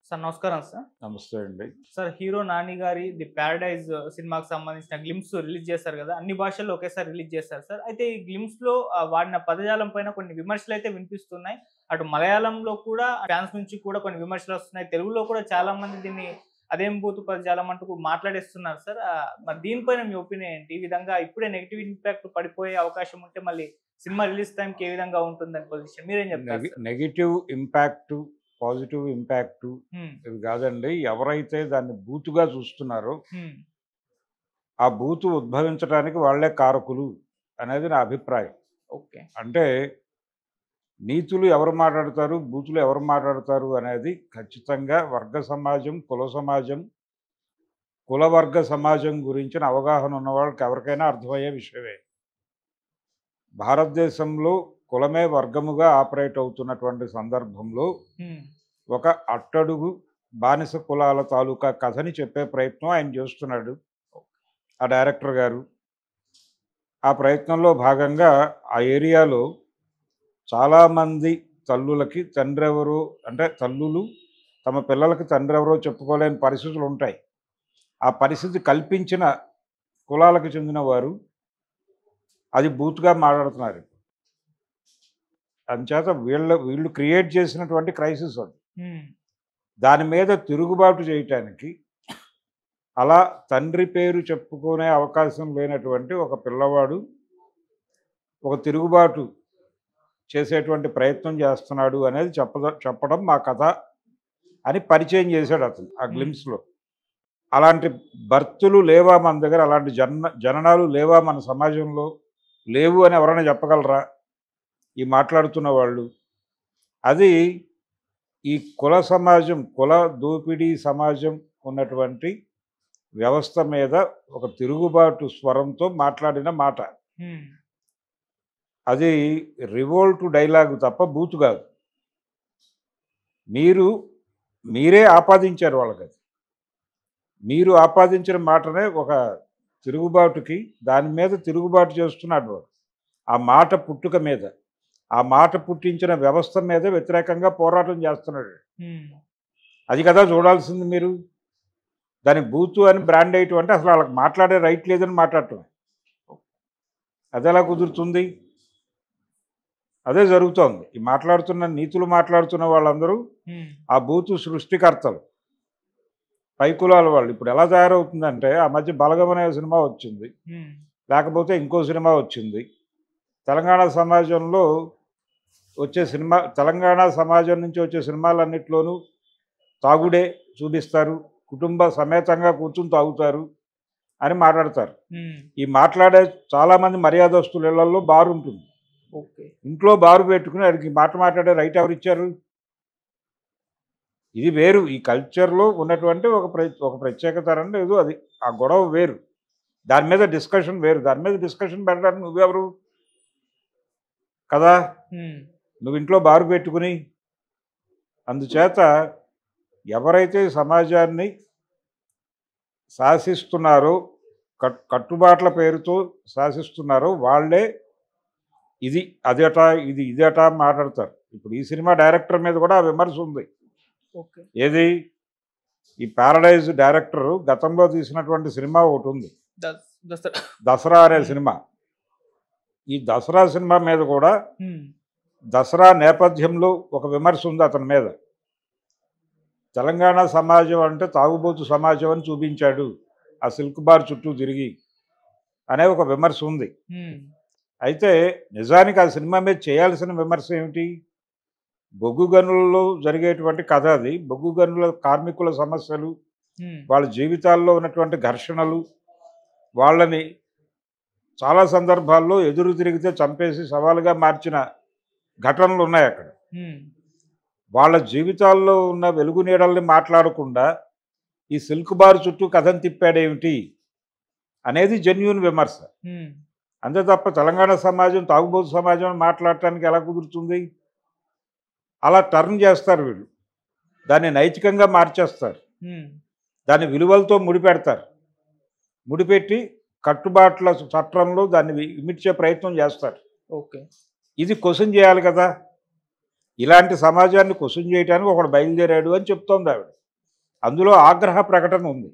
Sir నమస్కారం sir. నమస్తే అండి. సార్ హీరో 'నాని' గారి 'ది ప్యారడైజ్' సినిమాకి సంబంధించిన గ్లింప్స్ రిలీజ్ చేశారు గదా! అన్ని భాషల్లో ఒకేసారి రిలీజ్ చేశారు సార్. అయితే ఈ గ్లింప్స్‌లో వాడిన పదజాలం పైన కొన్ని విమర్శలైతే వినిపిస్తున్నాయి. అటు మలయాళంలో కూడా ఫ్యాన్స్ నుంచి కూడా కొన్ని విమర్శలొస్తున్నాయి. తెలుగులో కూడా చాలా మంది దీన్ని అదేం బూతు పదజాలం అంటూ మాట్లాడేస్తున్నారు సార్. మరి దీనిపైన మీ ఒపీనియన్ ఏంటి? ఈ విధంగా ఇప్పుడే నెగెటివ్ ఇంపాక్ట్ పడిపోయే అవకాశం ఉంటే మళ్ళీ సినిమా రిలీజ్ టైంకి ఏ విధంగా ఉంటుందని పొజిషన్ మీరేం చెప్తారు sir? Negative impact, positive impact హ్మ్. ఇవి కాదండి. ఎవరైతే దాన్ని బూతుగా చూస్తున్నారో, హ్మ్. ఆ బూతు ఉద్భవించడానికి వాళ్ళే కారకులు అనేది నా అభిప్రాయం. ఓకే. అంటే నీతులు ఎవరు మాట్లాడతారు, బూతులు ఎవరు మాట్లాడతారు అనేది ఖచ్చితంగా వర్గ సమాజం, కుల సమాజం, కులవర్గ సమాజం గురించిన అవగాహన ఉన్న వాళ్ళకి ఎవరికైనా అర్థమయ్యే విషయమే. భారతదేశంలో కులమే వర్గముగా ఆపరేట్ అవుతున్నటువంటి సందర్భంలో హ్మ్. ఒక అట్టడుగు బానిస కులాల తాలూకా కథని చెప్పే ప్రయత్నం ఆయన చేస్తున్నాడు, ఆ డైరెక్టర్ గారు. ఆ ప్రయత్నంలో భాగంగా ఆ ఏరియాలో చాలామంది తల్లులకి తండ్రెవరో, అంటే తల్లులు తమ పిల్లలకి తండ్రెవరో చెప్పుకోలేని పరిస్థితులు ఉంటాయి. ఆ పరిస్థితి కల్పించిన కులాలకు చెందిన వారు అది బూత్‌గా మాట్లాడుతున్నారు. అంచేత వీళ్ళు క్రియేట్ చేసినటువంటి క్రైసిస్ అది. హ్మ్. దాని మీద తిరుగుబాటు చేయటానికి, అలా తండ్రి పేరు చెప్పుకునే అవకాశం లేనటువంటి ఒక పిల్లవాడు ఒక తిరుగుబాటు చేసేటువంటి ప్రయత్నం చేస్తున్నాడు అనేది చెప్పడం మా కథ అని పరిచయం చేశాడు అతను ఆ హ్మ్. గ్లిమ్స్‌లో. అలాంటి బర్తులు లేవా మన దగ్గర? అలాంటి జననాలు లేవా మన సమాజంలో? లేవు అని ఎవరైనా చెప్పగలరా ఈ మాట్లాడుతున్న వాళ్ళు? అది ఈ కుల సమాజం, కుల దోపిడీ సమాజం ఉన్నటువంటి వ్యవస్థ మీద ఒక తిరుగుబాటు స్వరంతో మాట్లాడిన మాట. హ్మ్. అది రివోల్ట్ డైలాగు తప్ప బూతు కాదు. మీరే ఆపాదించారు వాళ్ళకది. మీరు ఆపాదించిన మాటనే ఒక తిరుగుబాటుకి, దాని మీద తిరుగుబాటు చేస్తున్నాడు వాడు. ఆ మాట పుట్టుక మీద, ఆ మాట పుట్టించిన వ్యవస్థ మీద వ్యతిరేకంగా పోరాటం చేస్తున్నాడు. హ్మ్. అది కదా చూడాల్సింది మీరు. దాన్ని బూతు అని బ్రాండ్ వేయటం అంటే అసలు వాళ్ళకి మాట్లాడే రైట్ లేదని మాట్లాడటం. అది ఎలా కుదురుతుంది? అదే జరుగుతోంది. ఈ నీతులు మాట్లాడుతున్న వాళ్ళందరూ హ్మ్. ఆ బూతు సృష్టికర్తలు. పై కులాల వాళ్ళు. ఇప్పుడు ఎలా తయారవుతుందంటే, ఆ మధ్య 'బలగం' అనే సినిమా వచ్చింది. హ్మ్. లేకపోతే ఇంకో సినిమా వచ్చింది. తెలంగాణ సమాజంలో తెలంగాణ సమాజం నుంచి వచ్చే సినిమాలన్నిట్లోనూ తాగుడే చూపిస్తారు. కుటుంబ సమేతంగా కూర్చొని తాగుతారు అని మాట్లాడతారు. హ్మ్. ఈ మాట్లాడే చాలామంది మర్యాదస్తుల ఇళ్లల్లో బార్ ఉంటుంది. ఓకే. ఇంట్లో బారు పెట్టుకుని ఆడికి మాట్లాడే రైట్ ఎవరిచ్చారు? ఇది వేరు. ఈ కల్చర్‌లో ఉన్నటువంటి ఒక ప్రత్యేకత లేదు అది. ఆ గొడవ వేరు. దాని మీద డిస్కషన్ వేరు. దాని మీద డిస్కషన్ పెట్టడానికి నువ్వెవరు? కదా! హ్మ్. నువ్వు ఇంట్లో బారు పెట్టుకుని. అందుచేత ఎవరైతే సమాజాన్ని శాసిస్తున్నారో, కట్టుబాట్ల పేరుతో శాసిస్తున్నారో వాళ్ళే ఇది అదట, ఇది ఇదట మాట్లాడతారు. ఇప్పుడు ఈ సినిమా డైరెక్టర్ మీద కూడా ఆ విమర్శ ఉంది. ఓకే. ఏది? ఈ 'ప్యారడైజ్' డైరెక్టరు గతంలో తీసినటువంటి సినిమా ఒకటుంది. దసరా. 'దసరా' అనే హ్మ్. సినిమా. ఈ 'దసరా' సినిమా మీద కూడా హ్మ్. దసరా నేపథ్యంలో ఒక విమర్శ ఉంది అతని మీద. తెలంగాణ సమాజం అంటే తాగుబోతు సమాజం అని చూపించాడు ఆ సిల్క్ బార్ చుట్టూ తిరిగి అనే ఒక విమర్శ ఉంది. హ్మ్. అయితే నిజానికి ఆ సినిమా మీద చేయాల్సిన విమర్శ ఏమిటి? బొగ్గు గనులలో జరిగేటువంటి కథ అది. బొగ్గు గనుల కార్మికుల సమస్యలు, హ్మ్. వాళ్ళ జీవితాల్లో ఉన్నటువంటి ఘర్షణలు, వాళ్ళని చాలా సందర్భాల్లో ఎదురు తిరిగితే చంపేసి సవాలుగా మార్చిన ఘటనలు ఉన్నాయి అక్కడ. హ్మ్. వాళ్ళ జీవితాల్లో ఉన్న వెలుగు నీడల్ని మాట్లాడకుండా ఈ సిల్క్ బార్ చుట్టూ కథను తిప్పాడేమిటి అనేది జెన్యూన్ విమర్శ. హ్మ్. అంతే తప్ప తెలంగాణ సమాజం తాగుబోతు సమాజం అని మాట్లాడటానికి ఎలా కుదురుతుంది? అలా టర్న్ చేస్తారు వీళ్ళు. దాన్ని నైతికంగా మార్చేస్తారు. హ్మ్. దాన్ని విలువలతో ముడిపెడతారు. ముడిపెట్టి కట్టుబాట్ల చట్రంలో దాన్ని ఇమిడ్చే ప్రయత్నం చేస్తారు. ఓకే. ఇది క్వెషన్ చేయాలి కదా! ఇలాంటి సమాజాన్ని క్వశ్చన్ చేయడానికి ఒకడు బయలుదేరాడు అని చెప్తోంది ఆవిడ. అందులో ఆగ్రహ ప్రకటన ఉంది,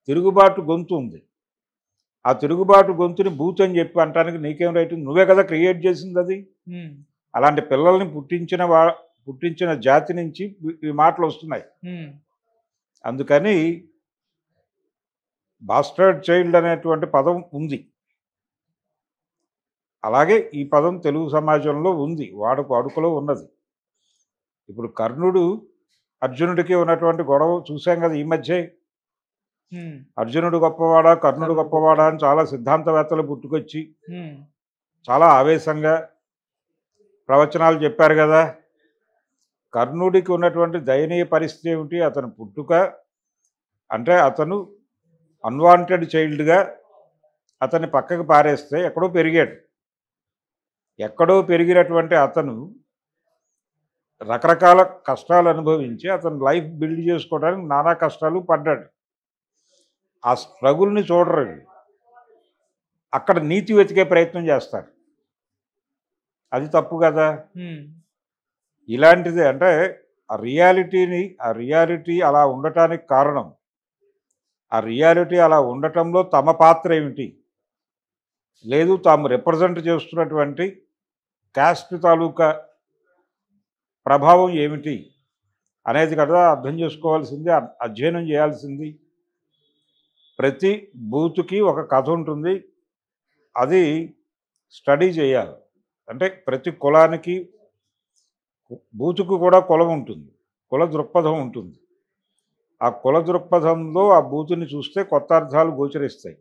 తిరుగుబాటు గొంతు ఉంది. ఆ తిరుగుబాటు గొంతుని బూత్ అని చెప్పి అంటానికి నీకేం రైట్? నువ్వే కదా క్రియేట్ చేసింది అది. అలాంటి పిల్లల్ని పుట్టించిన జాతి నుంచి ఈ మాటలు వస్తున్నాయి. అందుకని బాస్టర్డ్ చైల్డ్ అనేటువంటి పదం ఉంది. అలాగే ఈ పదం తెలుగు సమాజంలో ఉంది, వాడుకలో ఉన్నది. ఇప్పుడు కర్ణుడు అర్జునుడికి ఉన్నటువంటి గొడవ చూసాం కదా ఈ మధ్య. అర్జునుడు గొప్పవాడా కర్ణుడు గొప్పవాడా అని చాలా సిద్ధాంతవేత్తలు పుట్టుకొచ్చి చాలా ఆవేశంగా ప్రవచనాలు చెప్పారు కదా. కర్ణుడికి ఉన్నటువంటి దయనీయ పరిస్థితి ఏమిటి? అతను పుట్టుక అంటే అతను అన్వాంటెడ్ చైల్డ్గా అతన్ని పక్కకు పారేస్తే ఎక్కడో పెరిగాడు. ఎక్కడో పెరిగినటువంటి అతను రకరకాల కష్టాలు అనుభవించి అతను లైఫ్ బిల్డ్ చేసుకోవడానికి నానా కష్టాలు పడ్డాడు. ఆ స్ట్రగుల్ని చూడరు, అక్కడ నీతి వెతికే ప్రయత్నం చేస్తారు. అది తప్పు కదా. ఇలాంటిది అంటే ఆ రియాలిటీ అలా ఉండటానికి కారణం, ఆ రియాలిటీ అలా ఉండటంలో తమ పాత్ర ఏమిటి, లేదు తాము రిప్రజెంట్ చేస్తున్నటువంటి క్యాస్ట్ తాలూకా ప్రభావం ఏమిటి అనేది కదా అర్థం చేసుకోవాల్సింది, అధ్యయనం చేయాల్సింది. ప్రతి బూతుకి ఒక కథ ఉంటుంది, అది స్టడీ చేయాలి. అంటే ప్రతి కులానికి బూతుకు కూడా కులం ఉంటుంది, కుల దృక్పథం ఉంటుంది. ఆ కుల దృక్పథంలో ఆ బూతుని చూస్తే కొత్త అర్థాలు గోచరిస్తాయి,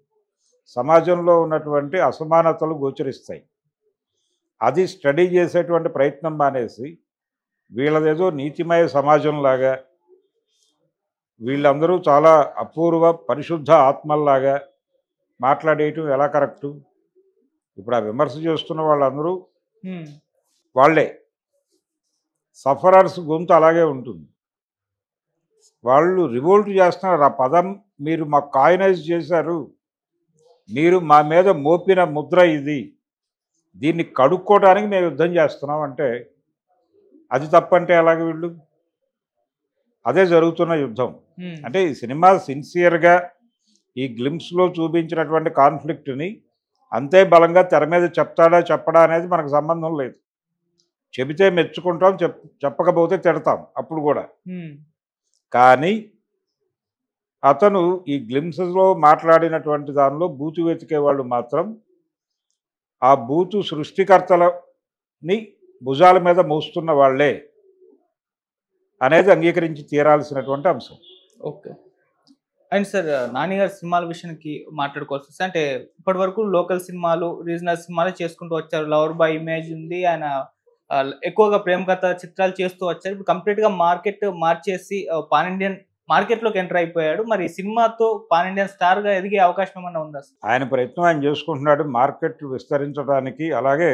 సమాజంలో ఉన్నటువంటి అసమానతలు గోచరిస్తాయి. అది స్టడీ చేసేటువంటి ప్రయత్నం మానేసి వీళ్ళదేదో నీతిమయ సమాజంలాగా, వీళ్ళందరూ చాలా అపూర్వ పరిశుద్ధ ఆత్మల్లాగా మాట్లాడేయటం ఎలా కరెక్టు? ఇప్పుడు ఆ విమర్శ చేస్తున్న వాళ్ళందరూ వాళ్ళే సఫరర్స్ గొంతు అలాగే ఉంటుంది. వాళ్ళు రివోల్ట్ చేస్తున్నారు. ఆ పదం మీరు మాకు కాయినైజ్ చేశారు, మీరు మా మీద మోపిన ముద్ర ఇది, దీన్ని కడుక్కోవడానికి మేము యుద్ధం చేస్తున్నాం అంటే అది తప్పంటే అలాగే వీళ్ళు అదే జరుగుతున్న యుద్ధం. అంటే ఈ సినిమా సిన్సియర్గా ఈ గ్లిమ్స్లో చూపించినటువంటి కాన్ఫ్లిక్ట్ని అంతే బలంగా తెర మీద చెప్పడా అనేది మనకు సంబంధం లేదు. చెబితే మెచ్చుకుంటాం, చెప్పకపోతే తిడతాం అప్పుడు కూడా. కానీ అతను ఈ గ్లిమ్స్లో మాట్లాడినటువంటి దానిలో బూతు వెతికే వాళ్ళు మాత్రం ఆ బూతు సృష్టికర్తలని భుజాల మీద మోస్తున్న వాళ్ళే అనేది అంగీకరించి తీరాల్సినటువంటి అంశం. ఓకే. అండ్ సార్, నాని గారి సినిమాల విషయానికి మాట్లాడుకోవాల్సి వస్తే, అంటే ఇప్పటి వరకు లోకల్ సినిమాలు, రీజనల్ సినిమాలు చేసుకుంటూ వచ్చారు. లవర్ బాయ్ ఇమేజ్ ఉంది, ఆయన ఎక్కువగా ప్రేమ కథ చిత్రాలు చేస్తూ వచ్చారు. ఇప్పుడు కంప్లీట్గా మార్కెట్ మార్చేసి పాన్ ఇండియన్ మార్కెట్లోకి ఎంటర్ అయిపోయాడు. మరి సినిమాతో పాన్ ఇండియన్ స్టార్గా ఎదిగే అవకాశం ఏమన్నా ఉందా? ఆయన ప్రయత్నం ఆయన చేసుకుంటున్నాడు మార్కెట్ విస్తరించడానికి. అలాగే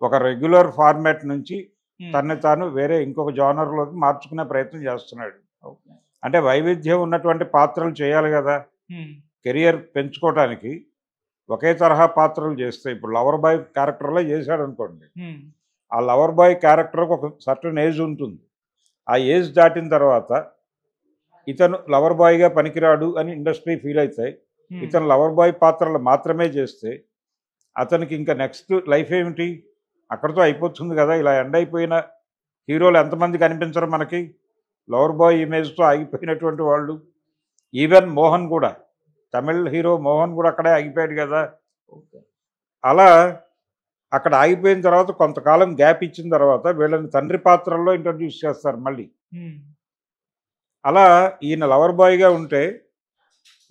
ఒక రెగ్యులర్ ఫార్మాట్ నుంచి తనని తాను వేరే ఇంకొక జానర్లోకి మార్చుకునే ప్రయత్నం చేస్తున్నాడు. అంటే వైవిధ్యం ఉన్నటువంటి పాత్రలు చేయాలి కదా కెరియర్ పెంచుకోవటానికి. ఒకే తరహా పాత్రలు చేస్తే ఇప్పుడు లవర్ బాయ్ క్యారెక్టర్లో చేశాడు అనుకోండి, ఆ లవర్ బాయ్ క్యారెక్టర్కి ఒక సర్టన్ ఏజ్ ఉంటుంది. ఆ ఏజ్ దాటిన తర్వాత ఇతను లవర్ బాయ్గా పనికిరాడు అని ఇండస్ట్రీ ఫీల్ అవుతాయి. ఇతను లవర్ బాయ్ పాత్రలు మాత్రమే చేస్తే అతనికి ఇంకా నెక్స్ట్ లైఫ్ ఏమిటి? అక్కడితో అయిపోతుంది కదా. ఇలా ఎండ్ అయిపోయిన హీరోలు ఎంతమంది కనిపించరు మనకి? లవర్ బాయ్ ఇమేజ్తో ఆగిపోయినటువంటి వాళ్ళు. ఈవెన్ మోహన్ కూడా, తమిళ్ హీరో మోహన్ కూడా అక్కడే ఆగిపోయాడు కదా. అలా అక్కడ ఆగిపోయిన తర్వాత కొంతకాలం గ్యాప్ ఇచ్చిన తర్వాత వీళ్ళని తండ్రి పాత్రల్లో ఇంట్రడ్యూస్ చేస్తారు మళ్ళీ. అలా ఈయన లవర్ బాయ్గా ఉంటే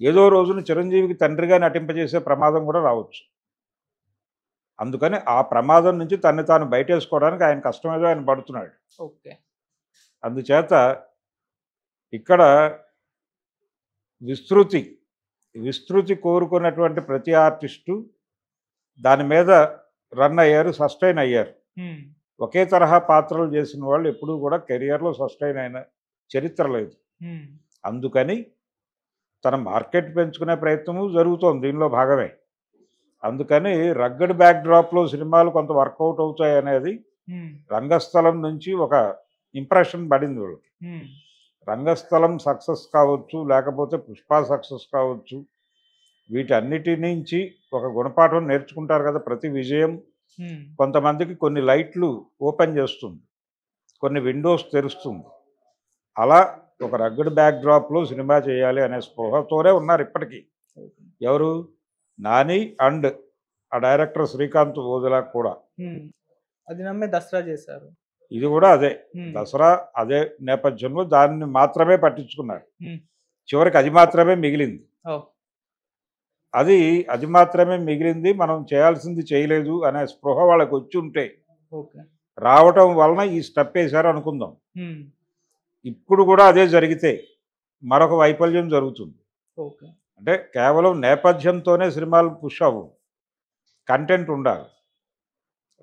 ఏదో రోజున చిరంజీవికి తండ్రిగా నటింపజేసే ప్రమాదం కూడా రావచ్చు. అందుకని ఆ ప్రమాదం నుంచి తన్ని తాను బయటేసుకోవడానికి ఆయన కష్టమేదో ఆయన పడుతున్నాడు. ఓకే. అందుచేత ఇక్కడ విస్తృతి కోరుకున్నటువంటి ప్రతి ఆర్టిస్టు దాని మీద రన్ అయ్యారు, సస్టైన్ అయ్యారు. ఒకే తరహా పాత్రలు చేసిన వాళ్ళు ఎప్పుడూ కూడా కెరియర్లో సస్టైన్ అయిన చరిత్ర లేదు. అందుకని తన మార్కెట్ పెంచుకునే ప్రయత్నము జరుగుతోంది, దీనిలో భాగమే. అందుకని రగ్గడ్ బ్యాక్ డ్రాప్లో సినిమాలు కొంత వర్కౌట్ అవుతాయి అనేది ఉమ్, రంగస్థలం నుంచి ఒక ఇంప్రెషన్ పడింది వాళ్ళకి. ఉమ్, రంగస్థలం సక్సెస్ కావచ్చు, లేకపోతే పుష్ప సక్సెస్ కావచ్చు, వీటన్నిటి నుంచి ఒక గుణపాఠం నేర్చుకుంటారు కదా. ప్రతి విజయం ఉమ్, కొంతమందికి కొన్ని లైట్లు ఓపెన్ చేస్తుంది, కొన్ని విండోస్ తెరుస్తుంది. అలా ఒక రగ్గడ్ బ్యాక్ డ్రాప్లో సినిమా చేయాలి అనే స్పృహతోనే ఉన్నారు ఇప్పటికీ. ఓకే. ఎవరు? నాని అండ్ ఆ డైరెక్టర్ శ్రీకాంత్ ఓజలా కూడా. ఉమ్, అది నమ్మే దసరా చేశారు. ఇది కూడా అదే ఉమ్, దసరా, అదే నేపథ్యంలో దాన్ని మాత్రమే పట్టించుకున్నారు. ఉమ్, చివరికి అది మాత్రమే మిగిలింది. ఓ, అది మాత్రమే మిగిలింది, మనం చేయాల్సింది చేయలేదు అనే స్పృహ వాళ్ళకి వచ్చి ఉంటే, ఓకే. రావటం వలన ఈ స్టెప్ వేశారు అనుకుందాం. ఉమ్, ఇప్పుడు కూడా అదే జరిగితే మరొక వైఫల్యం జరుగుతుంది. ఓకే. అంటే కేవలం నేపథ్యంతోనే సినిమాలు పుష్ అవ్వవు, కంటెంట్ ఉండాలి.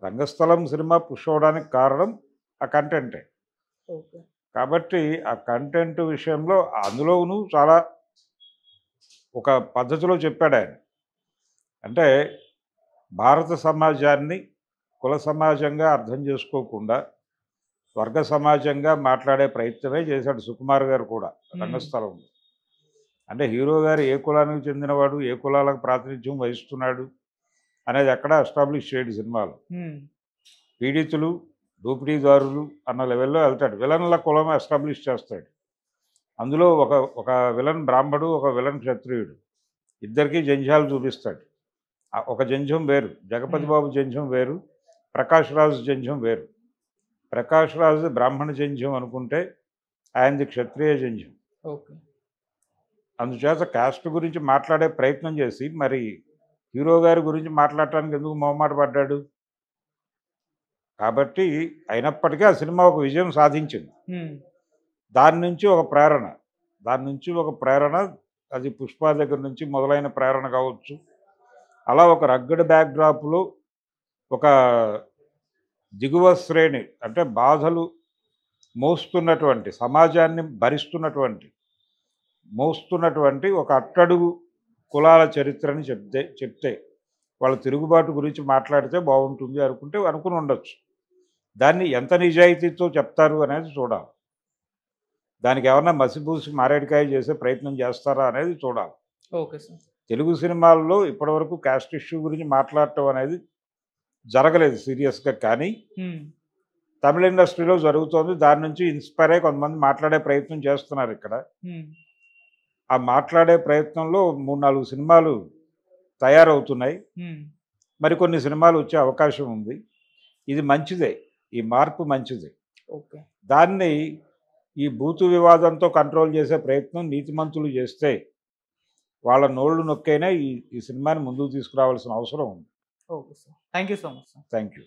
రంగస్థలం సినిమా పుష్ అవ్వడానికి కారణం ఆ కంటెంటే. ఓకే. కాబట్టి ఆ కంటెంట్ విషయంలో అందులోనూ చాలా ఒక పద్ధతిలో చెప్పాడు ఆయన. అంటే భారత సమాజాన్ని కుల సమాజంగా అర్థం చేసుకోకుండా వర్గ సమాజంగా మాట్లాడే ప్రయత్నమే చేశాడు సుకుమార్ గారు కూడా రంగస్థలంలో. అంటే హీరో గారు ఏ కులానికి చెందినవాడు, ఏ కులాలకు ప్రాతినిధ్యం వహిస్తున్నాడు అనేది ఎక్కడ ఎస్టాబ్లిష్ చేయడు సినిమాలో. ఉమ్, పీడితులు, దోపిడీదారులు అన్న లెవెల్లో వెళ్తాడు. విలన్ల కులం ఎస్టాబ్లిష్ చేస్తాడు. అందులో ఒక ఒక విలన్ బ్రాహ్మడు, ఒక విలన్ క్షత్రియుడు, ఇద్దరికీ జంధ్యాలు చూపిస్తాడు. ఒక జంధ్యం వేరు, జగపతి బాబు జంధ్యం వేరు, ప్రకాష్ రాజు జంధ్యం వేరు. ప్రకాష్ రాజు బ్రాహ్మణ జంధ్యం అనుకుంటే ఆయనది క్షత్రియ జంధ్యం. ఓకే. అందుచేత కాస్ట్ గురించి మాట్లాడే ప్రయత్నం చేసి మరి హీరో గారి గురించి మాట్లాడటానికి ఎందుకు మొహమాట పడ్డాడు? కాబట్టి అయినప్పటికీ ఆ సినిమా ఒక విజయం సాధించింది. ఉమ్, దాని నుంచి ఒక ప్రేరణ అది పుష్ప దగ్గర నుంచి మొదలైన ప్రేరణ కావచ్చు. అలా ఒక రగ్గడ్ బ్యాక్ డ్రాప్లో ఒక దిగువ శ్రేణి, అంటే బాధలు మోస్తున్నటువంటి, సమాజాన్ని మోస్తున్నటువంటి ఒక అట్టడుగు కులాల చరిత్రని చెప్తే వాళ్ళ తిరుగుబాటు గురించి మాట్లాడితే బాగుంటుంది అనుకుని ఉండొచ్చు. దాన్ని ఎంత నిజాయితీతో చెప్తారు అనేది చూడాలి. దానికి ఏమన్నా మసిపూసి మారేడుకాయ చేసే ప్రయత్నం చేస్తారా అనేది చూడాలి. Okay sir. తెలుగు సినిమాల్లో ఇప్పటివరకు కాస్ట్ ఇష్యూ గురించి మాట్లాడటం అనేది జరగలేదు సీరియస్గా. కానీ ఉమ్, తమిళ ఇండస్ట్రీలో జరుగుతోంది. దాని నుంచి ఇన్స్పైర్ అయ్యి కొంతమంది మాట్లాడే ప్రయత్నం చేస్తున్నారు ఇక్కడ. ఉమ్, ఆ మాట్లాడే ప్రయత్నంలో 3-4 సినిమాలు తయారవుతున్నాయి. ఉమ్, మరికొన్ని సినిమాలు వచ్చే అవకాశం ఉంది. ఇది మంచిదే, ఈ మార్పు మంచిదే. ఓకే. దాన్ని ఈ బూతు వివాదంతో కంట్రోల్ చేసే ప్రయత్నం నీతిమంతులు చేస్తే వాళ్ళ నోళ్లు నొక్కైనా ఈ సినిమాని ముందుకు తీసుకురావాల్సిన అవసరం ఉంది. Okay sir. Thank you so much sir. Thank you.